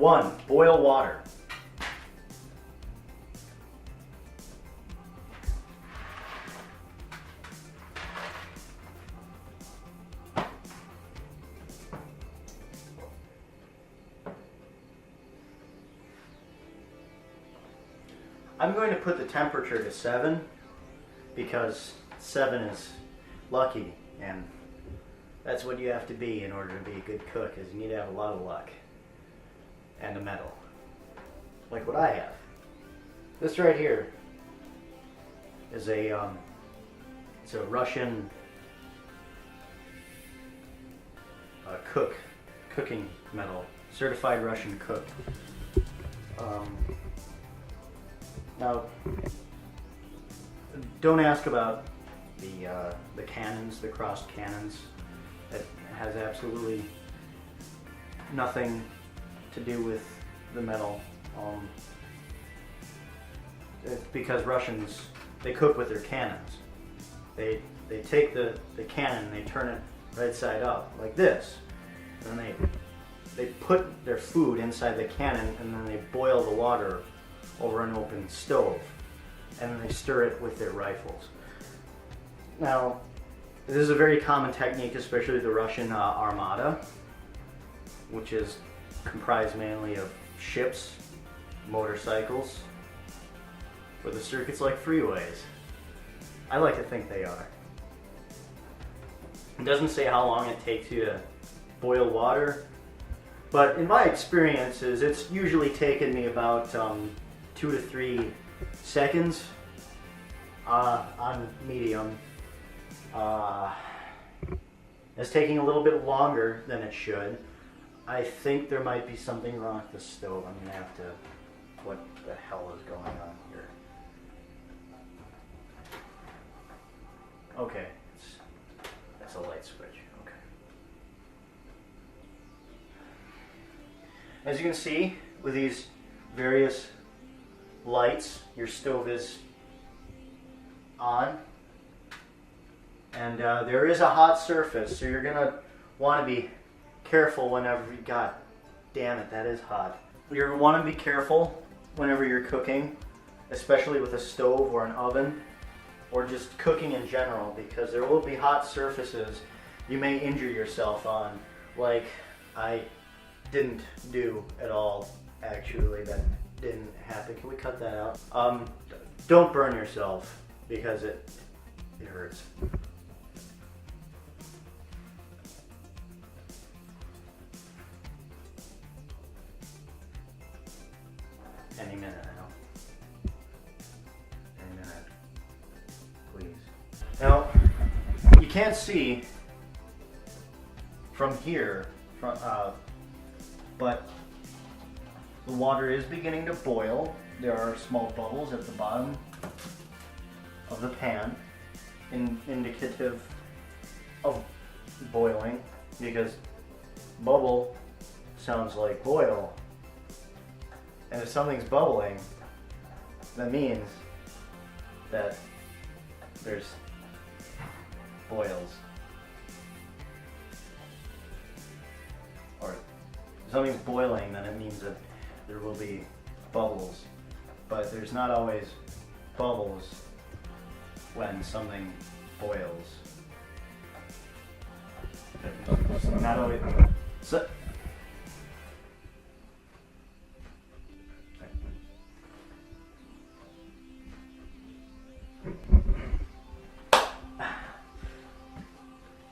1. Boil water. I'm going to put the temperature to 7 because 7 is lucky, and that's what you have to be in order to be a good cook, is you need to have a lot of luck and a medal, like what I have. This right here is it's a Russian cooking medal, certified Russian cook. Now, don't ask about the cannons, the crossed cannons. That has absolutely nothing to do with the medal. It's because Russians, they cook with their cannons. They take the cannon and they turn it right side up like this, and then they put their food inside the cannon, and then they boil the water over an open stove, and then they stir it with their rifles. Now, this is a very common technique, especially the Russian Armada, which is comprised mainly of ships, motorcycles, with the circuits like freeways. I like to think they are. It doesn't say how long it takes you to boil water, but in my experiences, it's usually taken me about 2 to 3 seconds on medium. It's taking a little bit longer than it should. I think there might be something wrong with the stove. I'm gonna have to, what the hell is going on here? Okay, that's a light switch, okay. As you can see, with these various lights, your stove is on, and there is a hot surface, so you're gonna want to be careful whenever you, God damn it, that is hot. You're gonna want to be careful whenever you're cooking, especially with a stove or an oven, or just cooking in general, because there will be hot surfaces you may injure yourself on, like I didn't do at all, actually. That didn't happen. Can we cut that out? Don't burn yourself, because it hurts. Any minute, I know. Any minute. Please. Now, you can't see from here, but the water is beginning to boil. There are small bubbles at the bottom of the pan, indicative of boiling, because bubble sounds like boil. And if something's bubbling, that means that there's boils. Or if something's boiling, then it means that there will be bubbles. But there's not always bubbles when something boils. Not always. So,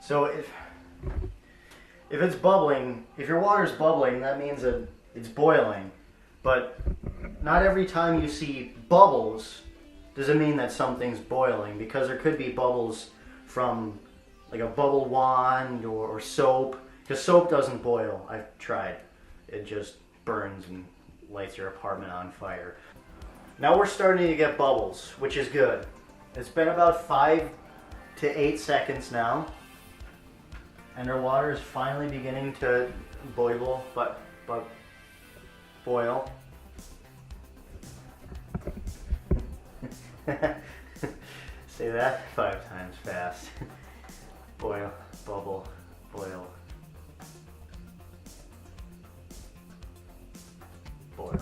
So if it's bubbling, if your water's bubbling, that means that it's boiling. But not every time you see bubbles does it mean that something's boiling, because there could be bubbles from like a bubble wand or soap, because soap doesn't boil. I've tried. It just burns and lights your apartment on fire. Now we're starting to get bubbles, which is good. It's been about 5 to 8 seconds now, and our water is finally beginning to boil. Say that 5 times fast. Boil, bubble, boil. boil.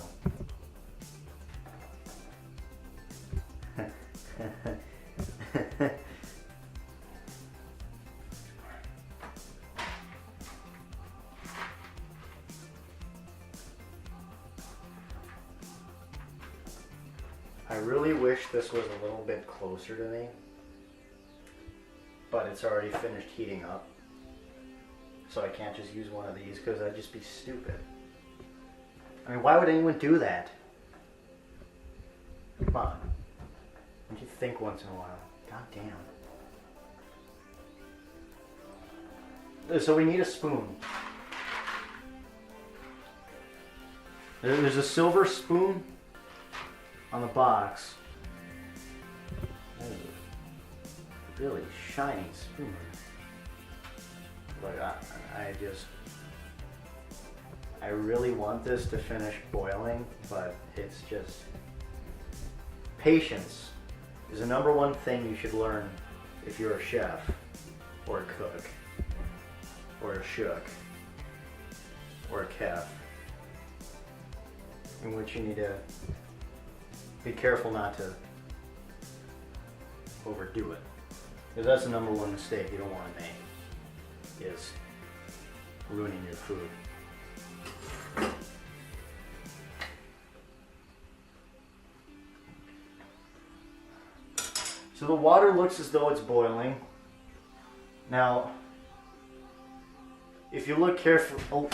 I really wish this was a little bit closer to me, but it's already finished heating up. So I can't just use one of these because that'd just be stupid. I mean, why would anyone do that? Come on. Don't you think once in a while? God damn. So we need a spoon. There's a silver spoon on the box. That is a really shiny spoon. But I really want this to finish boiling, but it's just, patience is the number one thing you should learn if you're a chef, or a cook, or a shook, or a calf, in which you need to be careful not to overdo it. Because that's the number one mistake you don't want to make, is ruining your food. So the water looks as though it's boiling. Now, if you look carefully,